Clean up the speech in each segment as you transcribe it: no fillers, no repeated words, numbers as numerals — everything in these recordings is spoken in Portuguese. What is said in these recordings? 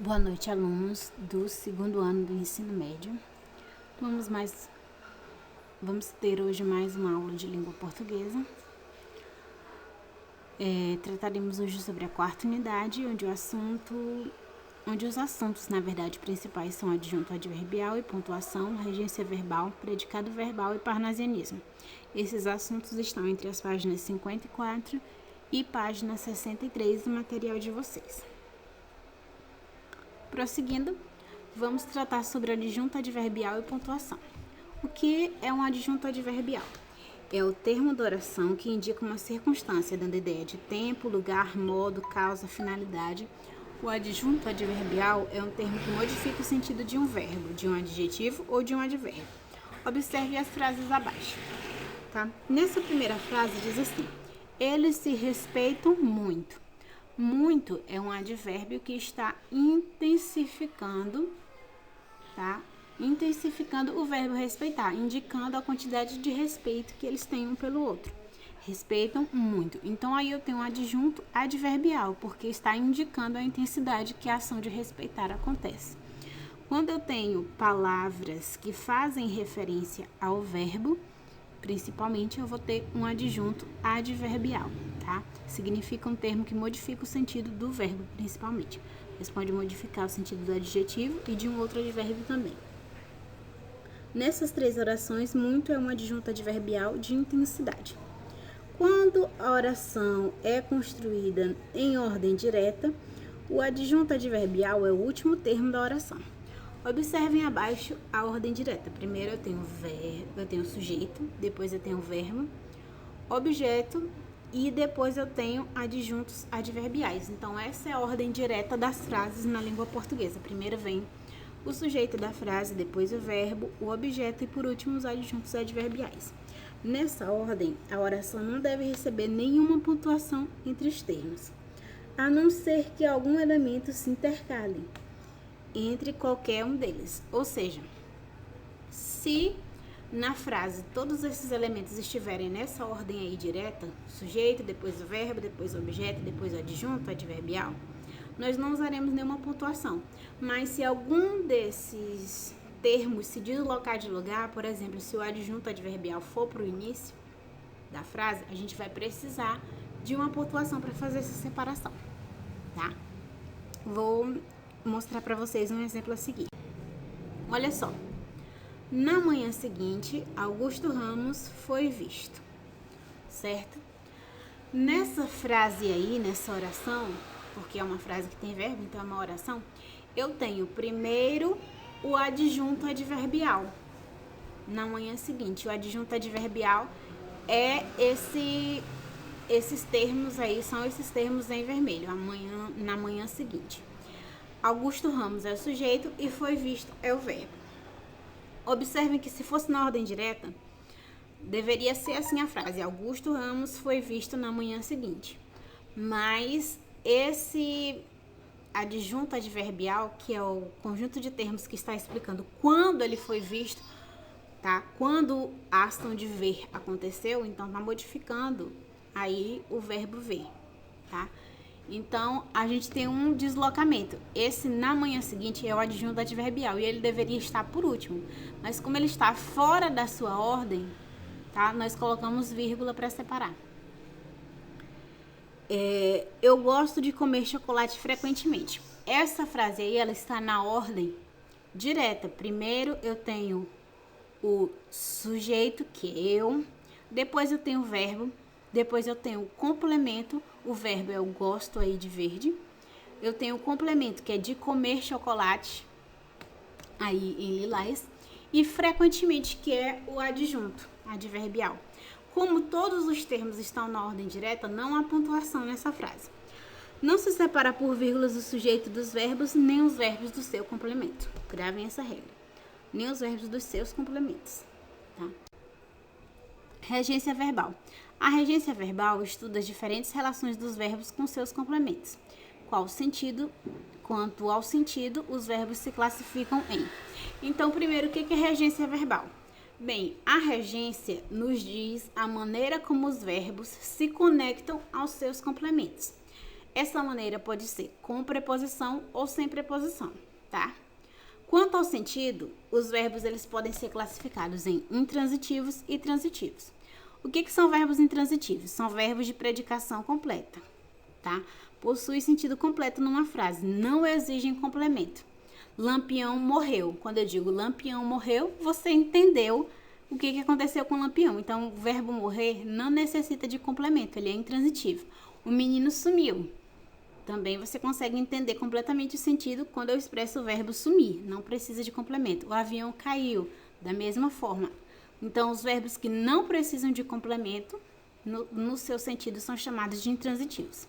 Boa noite, alunos do segundo ano do ensino médio. Vamos ter hoje mais uma aula de língua portuguesa. Trataremos hoje sobre a quarta unidade, onde os assuntos, na verdade, principais são adjunto adverbial e pontuação, regência verbal, predicado verbal e parnasianismo. Esses assuntos estão entre as páginas 54 e página 63 do material de vocês. Prosseguindo, vamos tratar sobre adjunto adverbial e pontuação. O que é um adjunto adverbial? É o termo da oração que indica uma circunstância, dando ideia de tempo, lugar, modo, causa, finalidade. O adjunto adverbial é um termo que modifica o sentido de um verbo, de um adjetivo ou de um advérbio. Observe as frases abaixo. Tá? Nessa primeira frase diz assim: eles se respeitam muito. Muito é um advérbio que está intensificando, tá? Intensificando o verbo respeitar, indicando a quantidade de respeito que eles têm um pelo outro. Respeitam muito. Então, aí eu tenho um adjunto adverbial, porque está indicando a intensidade que a ação de respeitar acontece. Quando eu tenho palavras que fazem referência ao verbo, principalmente, eu vou ter um adjunto adverbial, tá? Significa um termo que modifica o sentido do verbo, principalmente. Mas pode modificar o sentido do adjetivo e de um outro advérbio também. Nessas três orações, muito é um adjunto adverbial de intensidade. Quando a oração é construída em ordem direta, o adjunto adverbial é o último termo da oração. Observem abaixo a ordem direta. Primeiro eu tenho sujeito, depois eu tenho verbo, objeto e depois eu tenho adjuntos adverbiais. Então, essa é a ordem direta das frases na língua portuguesa. Primeiro vem o sujeito da frase, depois o verbo, o objeto e por último os adjuntos adverbiais. Nessa ordem, a oração não deve receber nenhuma pontuação entre os termos, a não ser que algum elemento se intercale entre qualquer um deles. Ou seja, se na frase todos esses elementos estiverem nessa ordem aí direta, sujeito, depois o verbo, depois o objeto, depois o adjunto adverbial, nós não usaremos nenhuma pontuação. Mas se algum desses termos se deslocar de lugar, por exemplo, se o adjunto adverbial for para o início da frase, a gente vai precisar de uma pontuação para fazer essa separação, tá? Vou mostrar para vocês um exemplo a seguir. Olha só. Na manhã seguinte, Augusto Ramos foi visto, certo? Nessa frase aí, nessa oração, porque é uma frase que tem verbo, então é uma oração, eu tenho primeiro o adjunto adverbial. Na manhã seguinte, o adjunto adverbial é esses termos aí, são esses termos em vermelho, na manhã seguinte. Augusto Ramos é o sujeito e foi visto é o verbo. Observem que se fosse na ordem direta, deveria ser assim a frase: Augusto Ramos foi visto na manhã seguinte. Mas esse adjunto adverbial, que é o conjunto de termos que está explicando quando ele foi visto, tá? Quando a ação de ver aconteceu, então está modificando aí o verbo ver, tá? Então, a gente tem um deslocamento. Esse na manhã seguinte é o adjunto adverbial e ele deveria estar por último. Mas como ele está fora da sua ordem, tá? Nós colocamos vírgula para separar. Eu gosto de comer chocolate frequentemente. Essa frase aí, ela está na ordem direta. Primeiro eu tenho o sujeito, que é eu. Depois eu tenho o verbo. Depois eu tenho o complemento, o verbo é eu gosto aí de verde. Eu tenho o complemento, que é de comer chocolate, aí em lilás. E frequentemente, que é o adjunto adverbial. Como todos os termos estão na ordem direta, não há pontuação nessa frase. Não se separa por vírgulas o sujeito dos verbos, nem os verbos do seu complemento. Gravem essa regra. Nem os verbos dos seus complementos, tá? Regência verbal. A regência verbal estuda as diferentes relações dos verbos com seus complementos. Quanto ao sentido, os verbos se classificam em. Então, primeiro, o que é regência verbal? Bem, a regência nos diz a maneira como os verbos se conectam aos seus complementos. Essa maneira pode ser com preposição ou sem preposição, tá? Quanto ao sentido, os verbos eles podem ser classificados em intransitivos e transitivos. O que são verbos intransitivos? São verbos de predicação completa, tá? Possui sentido completo numa frase, não exigem complemento. Lampião morreu. Quando eu digo Lampião morreu, você entendeu o que aconteceu com o Lampião. Então, o verbo morrer não necessita de complemento, ele é intransitivo. O menino sumiu. Também você consegue entender completamente o sentido quando eu expresso o verbo sumir, não precisa de complemento. O avião caiu, da mesma forma. Então, os verbos que não precisam de complemento, no seu sentido, são chamados de intransitivos.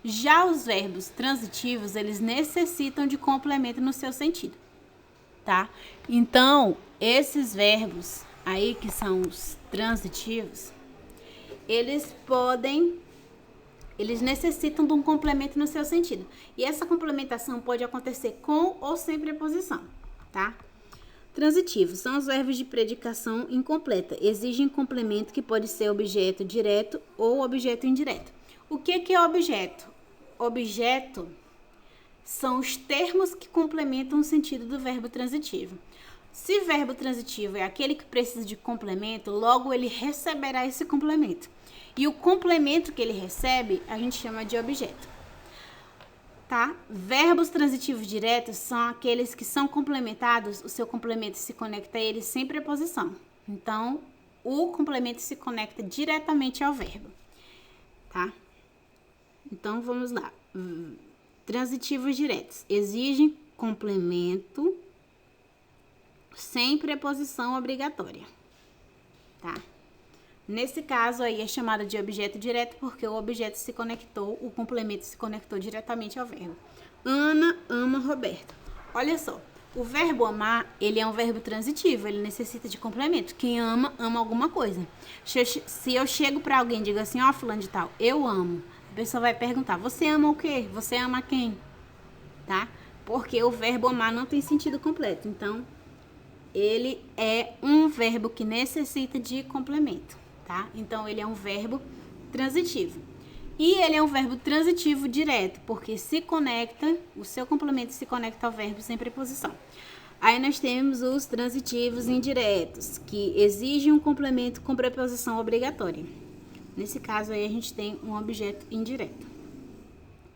Já os verbos transitivos, eles necessitam de complemento no seu sentido, tá? Então, esses verbos aí que são os transitivos, eles necessitam de um complemento no seu sentido. E essa complementação pode acontecer com ou sem preposição, tá? Transitivos são os verbos de predicação incompleta. Exigem complemento que pode ser objeto direto ou objeto indireto. O que é objeto? Objeto são os termos que complementam o sentido do verbo transitivo. Se verbo transitivo é aquele que precisa de complemento, logo ele receberá esse complemento. E o complemento que ele recebe, a gente chama de objeto. Tá? Verbos transitivos diretos são aqueles que são complementados, o seu complemento se conecta a ele sem preposição. Então, o complemento se conecta diretamente ao verbo. Tá? Então, vamos lá. Transitivos diretos. Exigem complemento sem preposição obrigatória. Tá? Nesse caso aí é chamado de objeto direto porque o objeto se conectou, o complemento se conectou diretamente ao verbo. Ana ama Roberto. Olha só, o verbo amar, ele é um verbo transitivo, ele necessita de complemento. Quem ama, ama alguma coisa. Se eu chego pra alguém e digo assim, ó, fulano de tal, eu amo. A pessoa vai perguntar, você ama o quê? Você ama quem? Tá? Porque o verbo amar não tem sentido completo. Então, ele é um verbo que necessita de complemento. Tá? Então, ele é um verbo transitivo. E ele é um verbo transitivo direto, porque se conecta, o seu complemento se conecta ao verbo sem preposição. Aí nós temos os transitivos indiretos, que exigem um complemento com preposição obrigatória. Nesse caso aí a gente tem um objeto indireto,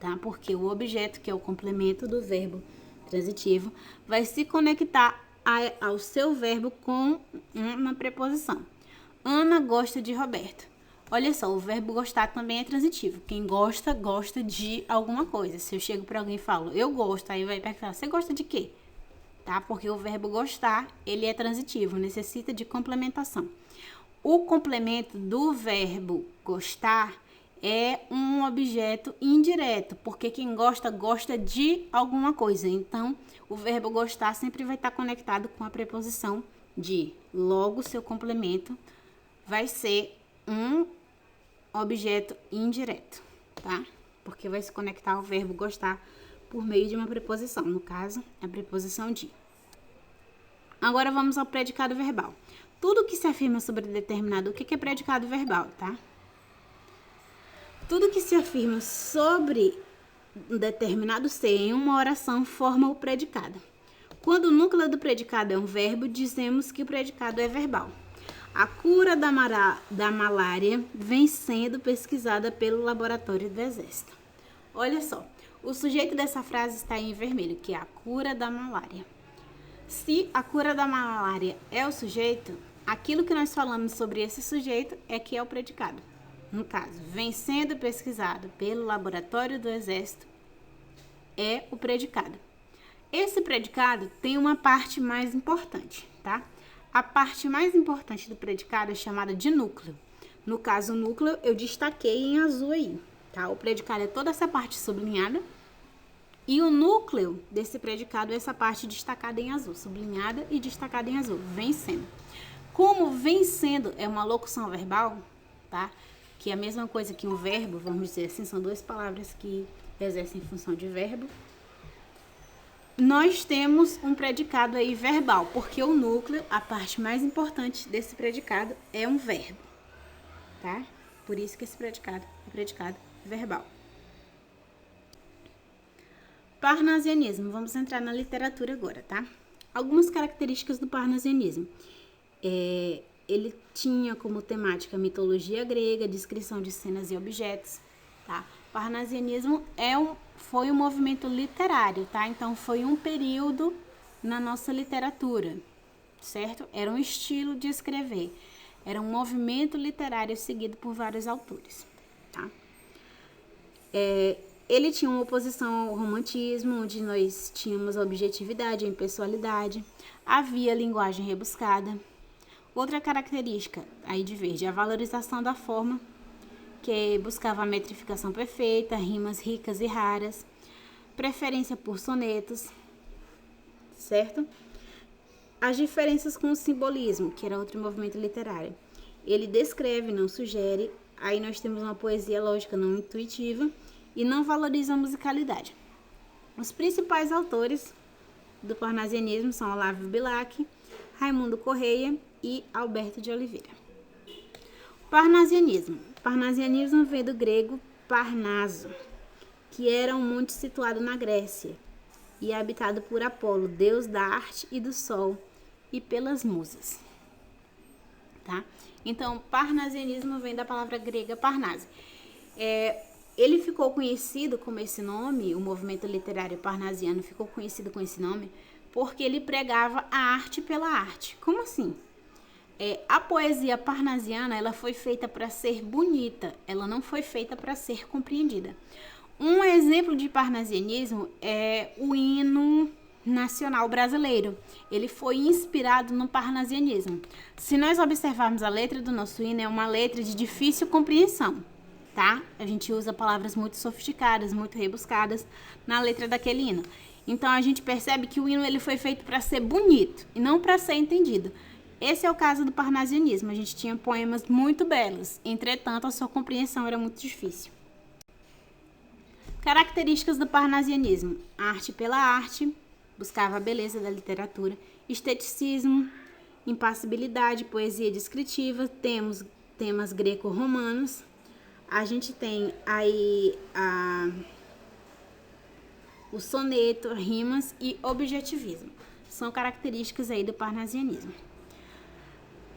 tá? Porque o objeto, que é o complemento do verbo transitivo, vai se conectar ao seu verbo com uma preposição. Ana gosta de Roberto. Olha só, o verbo gostar também é transitivo. Quem gosta, gosta de alguma coisa. Se eu chego para alguém e falo, eu gosto, aí vai perguntar, você gosta de quê? Tá? Porque o verbo gostar, ele é transitivo, necessita de complementação. O complemento do verbo gostar é um objeto indireto, porque quem gosta, gosta de alguma coisa. Então, o verbo gostar sempre vai estar conectado com a preposição de. Logo, seu complemento vai ser um objeto indireto, tá? Porque vai se conectar ao verbo gostar por meio de uma preposição, no caso, a preposição de. Agora vamos ao predicado verbal. Tudo que se afirma sobre determinado, o que é predicado verbal, tá? Tudo que se afirma sobre um determinado ser em uma oração forma o predicado. Quando o núcleo do predicado é um verbo, dizemos que o predicado é verbal. A cura da malária vem sendo pesquisada pelo laboratório do Exército. Olha só, o sujeito dessa frase está em vermelho, que é a cura da malária. Se a cura da malária é o sujeito, aquilo que nós falamos sobre esse sujeito é que é o predicado. No caso, vem sendo pesquisado pelo laboratório do Exército é o predicado. Esse predicado tem uma parte mais importante, tá? A parte mais importante do predicado é chamada de núcleo. No caso, o núcleo eu destaquei em azul aí, tá? O predicado é toda essa parte sublinhada e o núcleo desse predicado é essa parte destacada em azul, sublinhada e destacada em azul, vem sendo. Como vem sendo é uma locução verbal, tá? Que é a mesma coisa que um verbo, vamos dizer assim, são duas palavras que exercem função de verbo. Nós temos um predicado aí verbal, porque o núcleo, a parte mais importante desse predicado é um verbo, tá? Por isso que esse predicado é predicado verbal. Parnasianismo. Vamos entrar na literatura agora, tá? Algumas características do parnasianismo. Ele tinha como temática mitologia grega, descrição de cenas e objetos, tá? Parnasianismo foi um movimento literário, tá? Então, foi um período na nossa literatura, certo? Era um estilo de escrever. Era um movimento literário seguido por vários autores, tá? Ele tinha uma oposição ao romantismo, onde nós tínhamos a objetividade, a impessoalidade. Havia linguagem rebuscada. Outra característica, aí de verde, a valorização da forma, que buscava a metrificação perfeita, rimas ricas e raras, preferência por sonetos, certo? As diferenças com o simbolismo, que era outro movimento literário. Ele descreve, não sugere. Aí nós temos uma poesia lógica não intuitiva e não valoriza a musicalidade. Os principais autores do parnasianismo são Olavo Bilac, Raimundo Correia e Alberto de Oliveira. Parnasianismo. Parnasianismo vem do grego Parnaso, que era um monte situado na Grécia e habitado por Apolo, deus da arte e do sol, e pelas musas. Tá? Então, parnasianismo vem da palavra grega parnase. Ele ficou conhecido como esse nome, o movimento literário parnasiano ficou conhecido com esse nome, porque ele pregava a arte pela arte. Como assim? A poesia parnasiana, ela foi feita para ser bonita, ela não foi feita para ser compreendida. Um exemplo de parnasianismo é o hino nacional brasileiro. Ele foi inspirado no parnasianismo. Se nós observarmos a letra do nosso hino, é uma letra de difícil compreensão, tá? A gente usa palavras muito sofisticadas, muito rebuscadas na letra daquele hino. Então a gente percebe que o hino ele foi feito para ser bonito e não para ser entendido. Esse é o caso do parnasianismo. A gente tinha poemas muito belos, entretanto a sua compreensão era muito difícil. Características do parnasianismo: arte pela arte, buscava a beleza da literatura, esteticismo, impassibilidade, poesia descritiva, temas greco-romanos. A gente tem aí o soneto, rimas e objetivismo. São características aí do parnasianismo.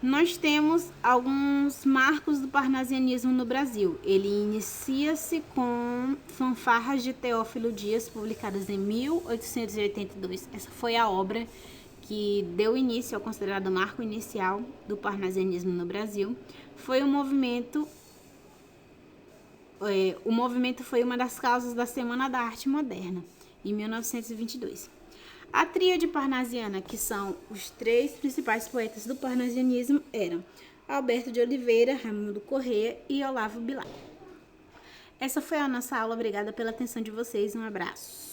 Nós temos alguns marcos do parnasianismo no Brasil. Ele inicia-se com Fanfarras de Teófilo Dias, publicadas em 1882. Essa foi a obra que deu início ao considerado marco inicial do parnasianismo no Brasil. O movimento foi uma das causas da Semana da Arte Moderna, em 1922. A tríade parnasiana, que são os três principais poetas do parnasianismo, eram Alberto de Oliveira, Raimundo Correia e Olavo Bilac. Essa foi a nossa aula. Obrigada pela atenção de vocês. Um abraço.